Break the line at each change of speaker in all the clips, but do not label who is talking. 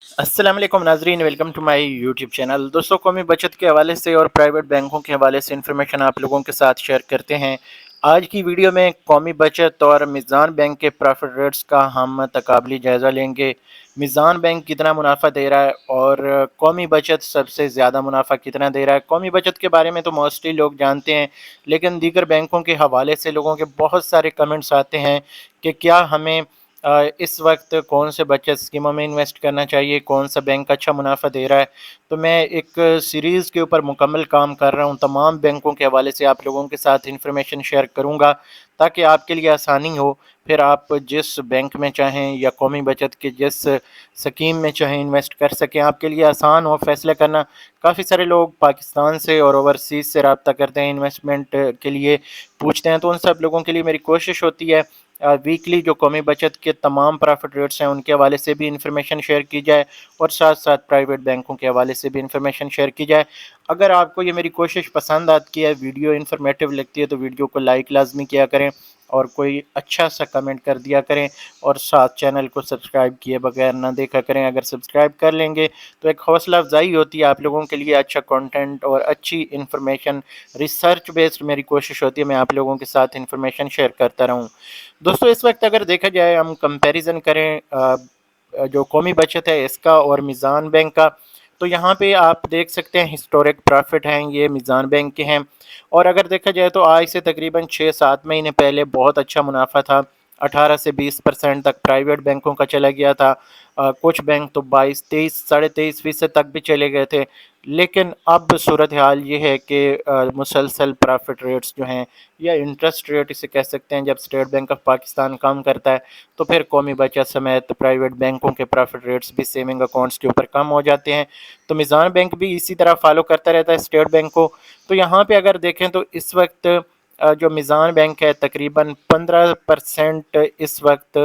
अस्सलाम वालेकुम नाजरीन, welcome to my YouTube channel. दोस्तों, कौमी बचत के हवाले से और प्राइवेट बैंकों के हवाले से इन्फॉर्मेशन आप लोगों के साथ शेयर करते हैं। आज की वीडियो में कौमी बचत और मीज़ान बैंक के प्रॉफिट रेट्स का हम तकाबली जायज़ा लेंगे। मीज़ान बैंक कितना मुनाफा दे रहा है और कौमी बचत सबसे ज़्यादा मुनाफा कितना दे रहा है। कौमी बचत के बारे में तो मोस्टली लोग जानते हैं, लेकिन दीगर बैंकों के हवाले से लोगों के बहुत सारे कमेंट्स आते हैं कि क्या हमें इस वक्त कौन से बचत स्कीमों में इन्वेस्ट करना चाहिए, कौन सा बैंक अच्छा मुनाफा दे रहा है। तो मैं एक सीरीज़ के ऊपर मुकम्मल काम कर रहा हूँ, तमाम बैंकों के हवाले से आप लोगों के साथ इन्फॉर्मेशन शेयर करूँगा ताकि आपके लिए आसानी हो। फिर आप जिस बैंक में चाहें या कौमी बचत के जिस स्कीम में चाहें इन्वेस्ट कर सकें, आपके लिए आसान हो फैसला करना। काफ़ी सारे लोग पाकिस्तान से और ओवरसीज़ से रब्ता करते हैं, इन्वेस्टमेंट के लिए पूछते हैं, तो उन सब लोगों के लिए मेरी कोशिश होती है वीकली जो कौमी बचत के तमाम प्रॉफिट रेट्स हैं उनके हवाले से भी इंफॉर्मेशन शेयर की जाए और साथ साथ प्राइवेट बैंकों के हवाले से भी इंफॉर्मेशन शेयर की जाए। अगर आपको ये मेरी कोशिश पसंद आती है, वीडियो इन्फॉर्मेटिव लगती है, तो वीडियो को लाइक लाजमी किया करें और कोई अच्छा सा कमेंट कर दिया करें और साथ चैनल को सब्सक्राइब किए बगैर ना देखा करें। अगर सब्सक्राइब कर लेंगे तो एक हौसला अफजाई होती है आप लोगों के लिए, अच्छा कंटेंट और अच्छी इन्फॉर्मेशन रिसर्च बेस्ड मेरी कोशिश होती है मैं आप लोगों के साथ इन्फॉर्मेशन शेयर करता रहूँ। दोस्तों, इस वक्त अगर देखा जाए, हम कंपैरिजन करें जो कौमी बचत है इसका और मीज़ान बैंक का, तो यहाँ पे आप देख सकते हैं हिस्टोरिक प्रॉफिट हैं ये मीज़ान बैंक के हैं। और अगर देखा जाए तो आज से तकरीबन 6-7 महीने पहले बहुत अच्छा मुनाफा था, 18 से 20% तक प्राइवेट बैंकों का चला गया था। कुछ बैंक तो 22-23 23.5% तक भी चले गए थे। लेकिन अब सूरत हाल ये है कि मुसलसल प्रॉफिट रेट्स जो हैं या इंटरेस्ट रेट इसे कह सकते हैं, जब स्टेट बैंक ऑफ पाकिस्तान कम करता है तो फिर कौमी बचत समेत प्राइवेट बैंकों के प्रॉफिट रेट्स भी सेविंग अकाउंट्स के ऊपर कम हो जाते हैं। तो मीज़ान बैंक भी इसी तरह फॉलो करता रहता है स्टेट बैंक को। तो यहाँ पे अगर देखें तो इस वक्त जो मीज़ान बैंक है तकरीबन 15% इस वक्त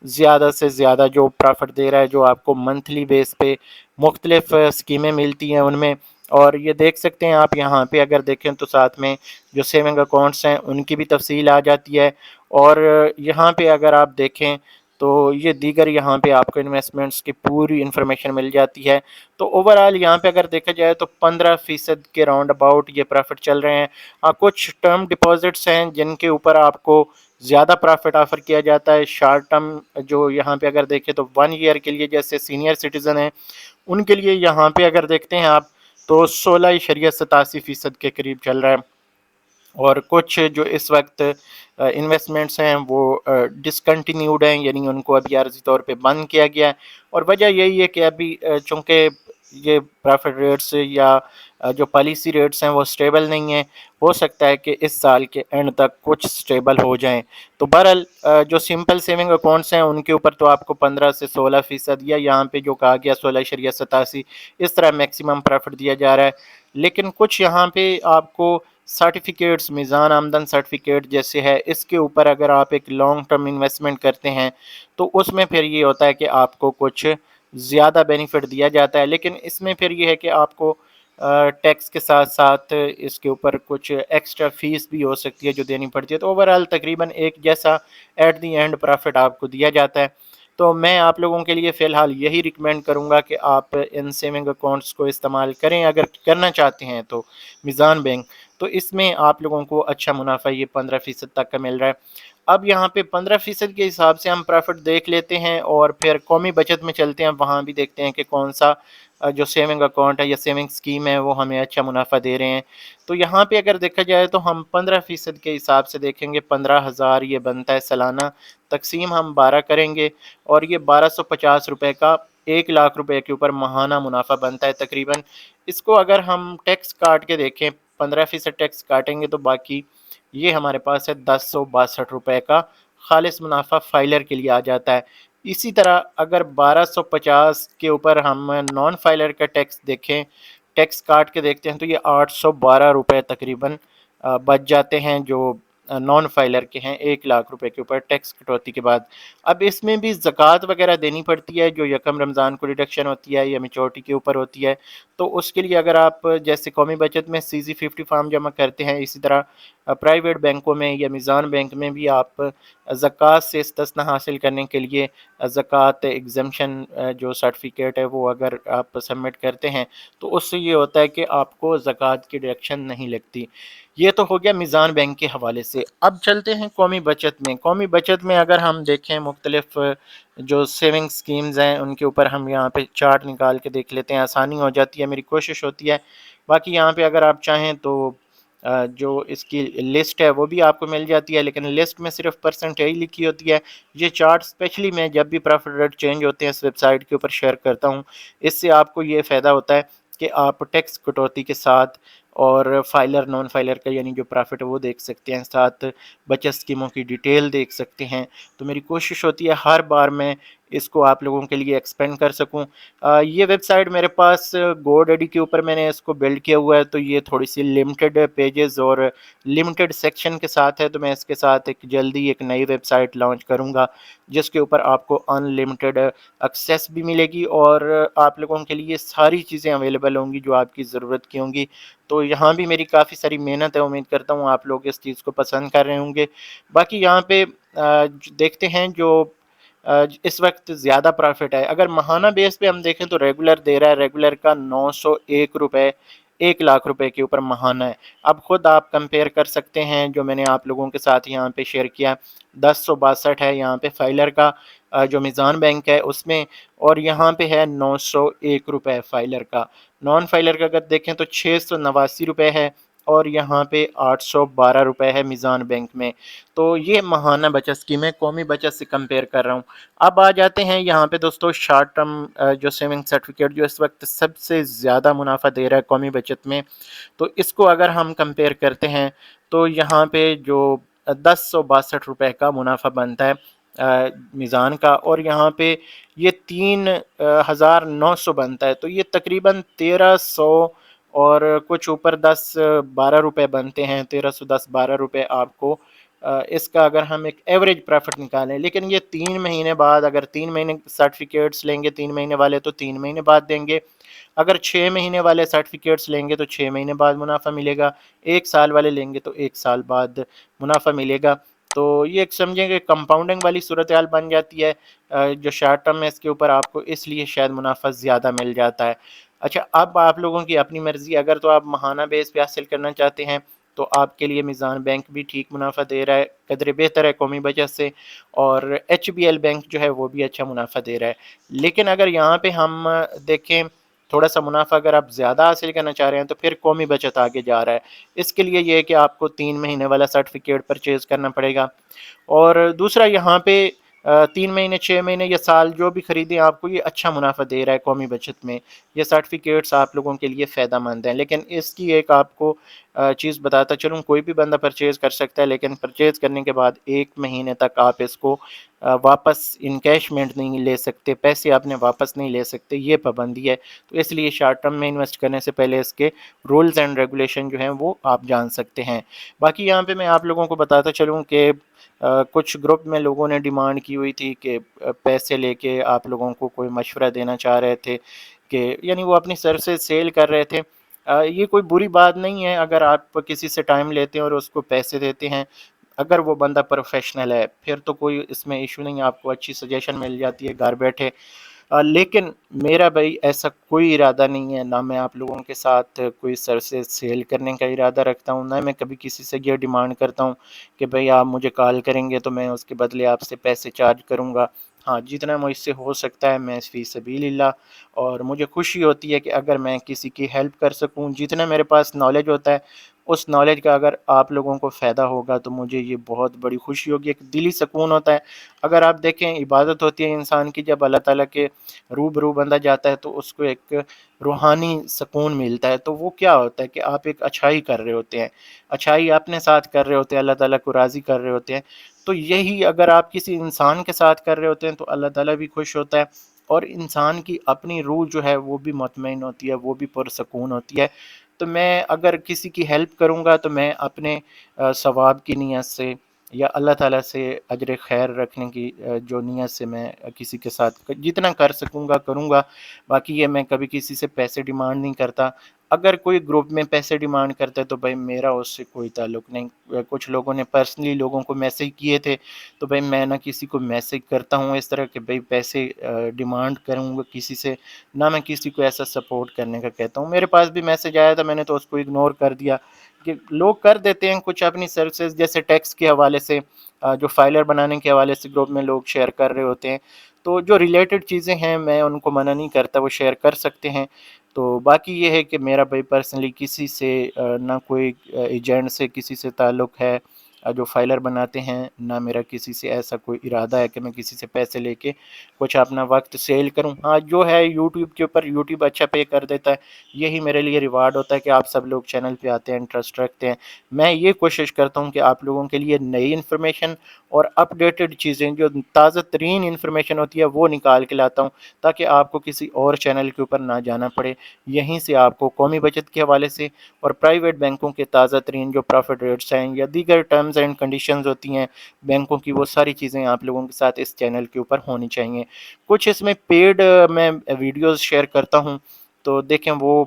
ज़्यादा से ज़्यादा जो प्रॉफिट दे रहा है, जो आपको मंथली बेस पे मुख्तलिफ स्कीमें मिलती हैं उनमें। और ये देख सकते हैं आप, यहाँ पे अगर देखें तो साथ में जो सेविंग अकाउंट्स हैं उनकी भी तफसील आ जाती है। और यहाँ पे अगर आप देखें तो ये दीगर यहाँ पे आपको इन्वेस्टमेंट्स की पूरी इन्फॉर्मेशन मिल जाती है। तो ओवरऑल यहाँ पे अगर देखा जाए तो 15% के राउंड अबाउट ये प्रॉफिट चल रहे हैं। कुछ टर्म डिपॉजिट्स हैं जिनके ऊपर आपको ज़्यादा प्रॉफिट ऑफर किया जाता है। शॉर्ट टर्म जो यहाँ पे अगर देखें तो 1 ईयर के लिए, जैसे सीनियर सिटीज़न हैं उनके लिए यहाँ पे अगर देखते हैं आप तो 16.87% के करीब चल रहा है। और कुछ जो इस वक्त इन्वेस्टमेंट्स हैं वो डिसकंटिन्यूड हैं, यानी उनको अभी आर्जी तौर पे बंद किया गया है। और वजह यही है कि अभी चूँकि ये प्रॉफिट रेट्स या जो पॉलिसी रेट्स हैं वो स्टेबल नहीं हैं। हो सकता है कि इस साल के एंड तक कुछ स्टेबल हो जाएं। तो बहरहाल जो सिंपल सेविंग अकाउंट्स हैं उनके ऊपर तो आपको 15 से 16% या यहाँ पे जो कहा गया 16.87 इस तरह मैक्सिमम प्रॉफिट दिया जा रहा है। लेकिन कुछ यहाँ पे आपको सर्टिफिकेट्स, मीज़ान आमदन सर्टिफिकेट जैसे है, इसके ऊपर अगर आप एक लॉन्ग टर्म इन्वेस्टमेंट करते हैं तो उसमें फिर ये होता है कि आपको कुछ ज़्यादा बेनिफिट दिया जाता है। लेकिन इसमें फिर ये है कि आपको टैक्स के साथ साथ इसके ऊपर कुछ एक्स्ट्रा फीस भी हो सकती है जो देनी पड़ती है। तो ओवरऑल तकरीबन एक जैसा एट दी एंड प्रॉफिट आपको दिया जाता है। तो मैं आप लोगों के लिए फ़िलहाल यही रिकमेंड करूँगा कि आप इन सेविंग अकाउंट्स को इस्तेमाल करें अगर करना चाहते हैं तो। मीज़ान बैंक तो इसमें आप लोगों को अच्छा मुनाफा ये 15% तक का मिल रहा है। अब यहाँ पे 15% के हिसाब से हम प्रॉफिट देख लेते हैं और फिर कौमी बचत में चलते हैं, वहाँ भी देखते हैं कि कौन सा जो सेविंग अकाउंट है या सेविंग स्कीम है वो हमें अच्छा मुनाफा दे रहे हैं। तो यहाँ पे अगर देखा जाए तो हम 15% के हिसाब से देखेंगे, 15,000 ये बनता है सालाना, तकसीम हम 12 करेंगे और ये 1250 रुपये का 1 लाख रुपए के ऊपर माहाना मुनाफा बनता है तकरीबन। इसको अगर हम टैक्स काट के देखें, 15% टैक्स काटेंगे तो बाकी ये हमारे पास है 1062 रुपये का खालिस मुनाफा फाइलर के लिए आ जाता है। इसी तरह अगर 1250 के ऊपर हम नॉन फाइलर का टैक्स देखें, टैक्स काट के देखते हैं तो ये 812 रुपये तकरीबन बच जाते हैं जो नॉन फाइलर के हैं 1 लाख रुपए के ऊपर टैक्स कटौती के बाद। अब इसमें भी ज़कात वगैरह देनी पड़ती है जो यकम रमज़ान को डिडक्शन होती है या मेचोरिटी के ऊपर होती है। तो उसके लिए अगर आप जैसे कौमी बचत में CZ50 फार्म जमा करते हैं, इसी तरह प्राइवेट बैंकों में या मीज़ान बैंक में भी आप ज़कात से इस्तिस्ना हासिल करने के लिए ज़कात एग्जम्पशन जो सर्टिफिकेट है वो अगर आप सबमिट करते हैं तो उससे ये होता है कि आपको ज़कात की डिडक्शन नहीं लगती। ये तो हो गया मीज़ान बैंक के हवाले से। अब चलते हैं कौमी बचत में। कौमी बचत में अगर हम देखें मुख्तलिफ जो सेविंग स्कीम्स हैं उनके ऊपर हम यहाँ पे चार्ट निकाल के देख लेते हैं, आसानी हो जाती है, मेरी कोशिश होती है। बाकी यहाँ पे अगर आप चाहें तो जो इसकी लिस्ट है वो भी आपको मिल जाती है, लेकिन लिस्ट में सिर्फ परसेंटेज लिखी होती है। ये चार्ट स्पेशली मैं जब भी प्रॉफिट रेट चेंज होते हैं इस वेबसाइट के ऊपर शेयर करता हूँ। इससे आपको ये फ़ायदा होता है कि आप टैक्स कटौती के साथ और फाइलर नॉन फाइलर का यानी जो प्रॉफिट है वो देख सकते हैं, साथ बचत स्कीमों की डिटेल देख सकते हैं। तो मेरी कोशिश होती है हर बार मैं इसको आप लोगों के लिए एक्सपेंड कर सकूं। ये वेबसाइट मेरे पास GoDaddy के ऊपर मैंने इसको बिल्ड किया हुआ है, तो ये थोड़ी सी लिमिटेड पेजेस और लिमिटेड सेक्शन के साथ है। तो मैं इसके साथ एक जल्दी एक नई वेबसाइट लॉन्च करूंगा जिसके ऊपर आपको अनलिमिटेड एक्सेस भी मिलेगी और आप लोगों के लिए सारी चीज़ें अवेलेबल होंगी जो आपकी ज़रूरत की होंगी। तो यहाँ भी मेरी काफ़ी सारी मेहनत है, उम्मीद करता हूँ आप लोग इस चीज़ को पसंद कर रहे होंगे। बाकी यहाँ पे देखते हैं जो इस वक्त ज़्यादा प्रॉफिट है। अगर महाना बेस पे हम देखें तो रेगुलर दे रहा है, रेगुलर का 901 रुपये 1 लाख रुपए के ऊपर महाना है। अब खुद आप कंपेयर कर सकते हैं जो मैंने आप लोगों के साथ यहाँ पे शेयर किया, 1062 है यहाँ पे फाइलर का जो मीज़ान बैंक है उसमें, और यहाँ पे है 901 रुपये फाइलर का। नॉन फाइलर का अगर देखें तो 689 रुपये है और यहाँ पे 812 रुपये है मीज़ान बैंक में। तो ये महाना बचत स्कीम है, कौमी बचत से कंपेयर कर रहा हूँ। अब आ जाते हैं यहाँ पे दोस्तों शॉर्ट टर्म जो सेविंग सर्टिफिकेट जो इस वक्त सबसे ज़्यादा मुनाफा दे रहा है कौमी बचत में। तो इसको अगर हम कंपेयर करते हैं तो यहाँ पे जो 1062 रुपये का मुनाफा बनता है मीज़ान का, और यहाँ पे ये 3900 बनता है। तो ये तकरीबन 1300 और कुछ ऊपर 10-12 रुपये बनते हैं, 1310-12 रुपये आपको इसका अगर हम एक एवरेज प्रॉफिट निकालें। लेकिन ये 3 महीने बाद, अगर 3 महीने सर्टिफिकेट्स लेंगे 3 महीने वाले तो 3 महीने बाद देंगे, अगर 6 महीने वाले सर्टिफिकेट्स लेंगे तो 6 महीने बाद मुनाफा मिलेगा, 1 साल वाले लेंगे तो 1 साल बाद मुनाफा मिलेगा। तो ये एक समझें कि कंपाउंडिंग वाली सूरत हाल बन जाती है। जो शॉर्ट टर्म है इसके ऊपर आपको इसलिए शायद मुनाफा ज़्यादा मिल जाता है। अच्छा, अब आप लोगों की अपनी मर्ज़ी, अगर तो आप महाना बेस पे हासिल करना चाहते हैं तो आपके लिए मीज़ान बैंक भी ठीक मुनाफा दे रहा है, कदर बेहतर है कौमी बचत से, और HBL बैंक जो है वो भी अच्छा मुनाफा दे रहा है। लेकिन अगर यहाँ पे हम देखें थोड़ा सा मुनाफा अगर आप ज़्यादा हासिल करना चाह रहे हैं तो फिर कौमी बचत आगे जा रहा है। इसके लिए ये है कि आपको 3 महीने वाला सर्टिफिकेट परचेज़ करना पड़ेगा, और दूसरा यहाँ पे 3 महीने 6 महीने या साल जो भी खरीदें आपको ये अच्छा मुनाफा दे रहा है कौमी बचत में। ये सर्टिफिकेट्स आप लोगों के लिए फ़ायदा मंद हैं। लेकिन इसकी एक आपको चीज़ बताता चलूँ, कोई भी बंदा परचेज़ कर सकता है, लेकिन परचेज़ करने के बाद 1 महीने तक आप इसको वापस इनकैशमेंट नहीं ले सकते, पैसे आपने वापस नहीं ले सकते, ये पाबंदी है। तो इसलिए शॉर्ट टर्म में इन्वेस्ट करने से पहले इसके रूल्स एंड रेगुलेशन जो हैं वो आप जान सकते हैं। बाकी यहाँ पे मैं आप लोगों को बताता चलूँ कि कुछ ग्रुप में लोगों ने डिमांड की हुई थी कि पैसे लेके आप लोगों को कोई मशवरा देना चाह रहे थे, कि यानी वो अपनी सर्विसेज सेल कर रहे थे। ये कोई बुरी बात नहीं है अगर आप किसी से टाइम लेते हैं और उसको पैसे देते हैं, अगर वो बंदा प्रोफेशनल है फिर तो कोई इसमें इशू नहीं है, आपको अच्छी सजेशन मिल जाती है घर बैठे। लेकिन मेरा भाई ऐसा कोई इरादा नहीं है, ना मैं आप लोगों के साथ कोई सर्विसेज सेल करने का इरादा रखता हूँ, ना मैं कभी किसी से ये डिमांड करता हूँ कि भाई आप मुझे कॉल करेंगे तो मैं उसके बदले आपसे पैसे चार्ज करूँगा। हाँ, जितना मुझसे हो सकता है मैं फ़ी सबीलिल्लाह, और मुझे खुशी होती है कि अगर मैं किसी की हेल्प कर सकूँ, जितना मेरे पास नॉलेज होता है उस नॉलेज का अगर आप लोगों को फ़ायदा होगा तो मुझे ये बहुत बड़ी खुशी होगी, एक दिली सुकून होता है। अगर आप देखें इबादत होती है इंसान की, जब अल्लाह ताला के रूबरू बंदा जाता है तो उसको एक रूहानी सुकून मिलता है। तो वो क्या होता है कि आप एक अच्छाई कर रहे होते हैं, अच्छाई अपने साथ कर रहे होते हैं, अल्लाह ताला को राज़ी कर रहे होते हैं। तो यही अगर आप किसी इंसान के साथ कर रहे होते हैं तो अल्लाह ताला भी खुश होता है, और इंसान की अपनी रूह जो है वो भी मुतमईन होती है, वो भी पुरसकून होती है। تو میں اگر کسی کی ہیلپ کروں گا تو میں اپنے ثواب کی نیت سے یا اللہ تعالیٰ سے اجر خیر رکھنے کی جو نیت سے میں کسی کے ساتھ جتنا کر سکوں گا کروں گا. باقی یہ میں کبھی کسی سے پیسے ڈیمانڈ نہیں کرتا. اگر کوئی گروپ میں پیسے ڈیمانڈ کرتا ہے تو بھائی میرا اس سے کوئی تعلق نہیں. کچھ لوگوں نے پرسنلی لوگوں کو میسج کیے تھے تو بھائی میں نہ کسی کو میسج کرتا ہوں اس طرح کہ بھائی پیسے ڈیمانڈ کروں گا کسی سے, نہ میں کسی کو ایسا سپورٹ کرنے کا کہتا ہوں. میرے پاس بھی میسج آیا تھا, میں نے تو اس کو اگنور کر دیا کہ لوگ کر دیتے ہیں کچھ اپنی سروسز, جیسے ٹیکس کے حوالے سے جو فائلر بنانے کے حوالے سے گروپ میں لوگ شیئر کر رہے ہوتے ہیں. تو جو ریلیٹڈ چیزیں ہیں میں ان کو منع نہیں کرتا, وہ شیئر کر سکتے ہیں. تو باقی یہ ہے کہ میرا بھائی پرسنلی کسی سے نہ کوئی ایجنٹ سے کسی سے تعلق ہے جو فائلر بناتے ہیں, نہ میرا کسی سے ایسا کوئی ارادہ ہے کہ میں کسی سے پیسے لے کے کچھ اپنا وقت سیل کروں. ہاں جو ہے یوٹیوب کے اوپر یوٹیوب اچھا پے کر دیتا ہے, یہی میرے لیے ریوارڈ ہوتا ہے کہ آپ سب لوگ چینل پہ آتے ہیں, انٹرسٹ رکھتے ہیں. میں یہ کوشش کرتا ہوں کہ آپ لوگوں کے لیے نئی انفارمیشن اور اپڈیٹڈ چیزیں جو تازہ ترین انفارمیشن ہوتی ہے وہ نکال کے لاتا ہوں, تاکہ آپ کو کسی اور چینل کے اوپر نہ جانا پڑے. یہیں سے آپ کو قومی بچت کے حوالے سے اور پرائیویٹ بینکوں کے تازہ ترین جو پروفٹ ریٹس ہیں یا دیگر ٹرمز اینڈ کنڈیشنز ہوتی ہیں بینکوں کی, وہ ساری چیزیں آپ لوگوں کے ساتھ اس چینل کے اوپر ہونی چاہیے. کچھ اس میں پیڈ میں ویڈیوز شیئر کرتا ہوں, تو دیکھیں وہ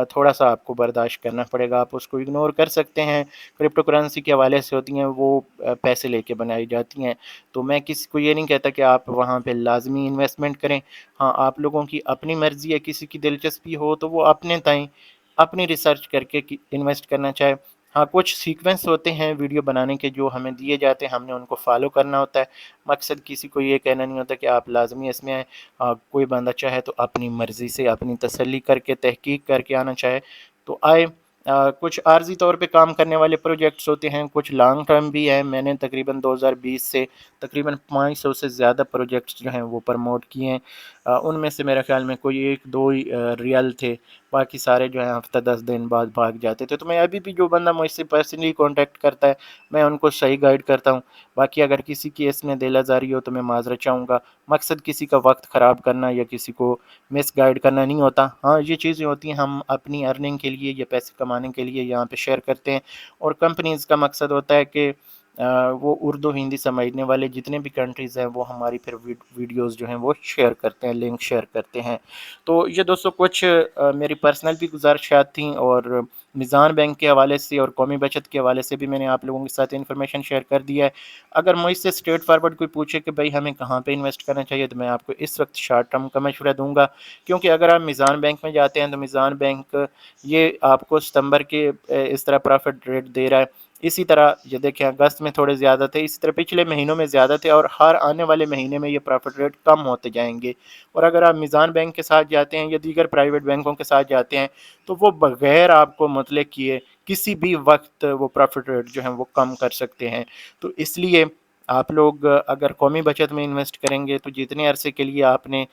تھوڑا سا آپ کو برداشت کرنا پڑے گا, آپ اس کو اگنور کر سکتے ہیں. کرپٹو کرنسی کے حوالے سے ہوتی ہیں, وہ پیسے لے کے بنائی جاتی ہیں. تو میں کسی کو یہ نہیں کہتا کہ آپ وہاں پہ لازمی انویسٹمنٹ کریں. ہاں آپ لوگوں کی اپنی مرضی ہے, کسی کی دلچسپی ہو تو وہ اپنے تئیں اپنی ریسرچ کر کے انویسٹ کرنا چاہے. ہاں کچھ سیکوینس ہوتے ہیں ویڈیو بنانے کے جو ہمیں دیے جاتے ہیں, ہم نے ان کو فالو کرنا ہوتا ہے. مقصد کسی کو یہ کہنا نہیں ہوتا کہ آپ لازمی اس میں آئیں. کوئی بندہ چاہے تو اپنی مرضی سے اپنی تسلی کر کے تحقیق کر کے آنا چاہے تو آئے. کچھ عارضی طور پہ کام کرنے والے پروجیکٹس ہوتے ہیں, کچھ لانگ ٹرم بھی ہیں. میں نے تقریباً 2020 سے تقریباً 500 سے زیادہ پروجیکٹس جو ہیں وہ پروموٹ کیے ہیں. ان میں سے میرے خیال میں کوئی ایک دو ہی ریئل تھے, باقی سارے جو ہیں ہفتہ 10 دن بعد بھاگ جاتے تھے. تو میں ابھی بھی جو بندہ مجھ سے پرسنلی کانٹیکٹ کرتا ہے میں ان کو صحیح گائیڈ کرتا ہوں. باقی اگر کسی کی اس میں دل آزاری ہو تو میں معذرت چاہوں گا. مقصد کسی کا وقت خراب کرنا یا کسی کو مس گائیڈ کرنا نہیں ہوتا. ہاں یہ چیزیں ہوتی ہیں, ہم اپنی ارننگ کے لیے یا پیسے کمانے کے لیے یہاں پہ شیئر کرتے ہیں, اور کمپنیز کا مقصد ہوتا ہے کہ وہ اردو ہندی سمجھنے والے جتنے بھی کنٹریز ہیں وہ ہماری پھر ویڈیوز جو ہیں وہ شیئر کرتے ہیں, لنک شیئر کرتے ہیں. تو یہ دوستو کچھ میری پرسنل بھی گزارشات تھیں, اور میزان بینک کے حوالے سے اور قومی بچت کے حوالے سے بھی میں نے آپ لوگوں کے ساتھ انفارمیشن شیئر کر دیا ہے. اگر مجھ سے اسٹریٹ فارورڈ کوئی پوچھے کہ بھائی ہمیں کہاں پہ انویسٹ کرنا چاہیے, تو میں آپ کو اس وقت شارٹ ٹرم کا مشورہ دوں گا. کیونکہ اگر آپ میزان بینک میں جاتے ہیں تو میزان بینک یہ آپ کو ستمبر کے اس طرح پروفٹ ریٹ دے رہا ہے. اسی طرح یہ دیکھیں اگست میں تھوڑے زیادہ تھے, اسی طرح پچھلے مہینوں میں زیادہ تھے, اور ہر آنے والے مہینے میں یہ پروفٹ ریٹ کم ہوتے جائیں گے. اور اگر آپ میزان بینک کے ساتھ جاتے ہیں یا دیگر پرائیویٹ بینکوں کے ساتھ جاتے ہیں تو وہ بغیر آپ کو مطلع کیے کسی بھی وقت وہ پروفٹ ریٹ جو ہیں وہ کم کر سکتے ہیں. تو اس لیے آپ لوگ اگر قومی بچت میں انویسٹ کریں گے تو جتنے عرصے کے لیے آپ نے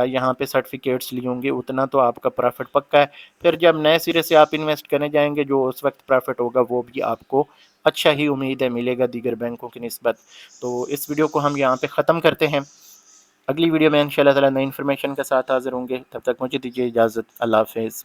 یہاں پہ سرٹیفکیٹس لی ہوں گے اتنا تو آپ کا پروفٹ پکا ہے. پھر جب نئے سرے سے آپ انویسٹ کرنے جائیں گے جو اس وقت پروفٹ ہوگا وہ بھی آپ کو اچھا ہی امید ہے ملے گا دیگر بینکوں کی نسبت. تو اس ویڈیو کو ہم یہاں پہ ختم کرتے ہیں. اگلی ویڈیو میں انشاءاللہ تعالی نئی انفارمیشن کے ساتھ حاضر ہوں گے. تب تک مجھے دیجیے اجازت. اللہ حافظ.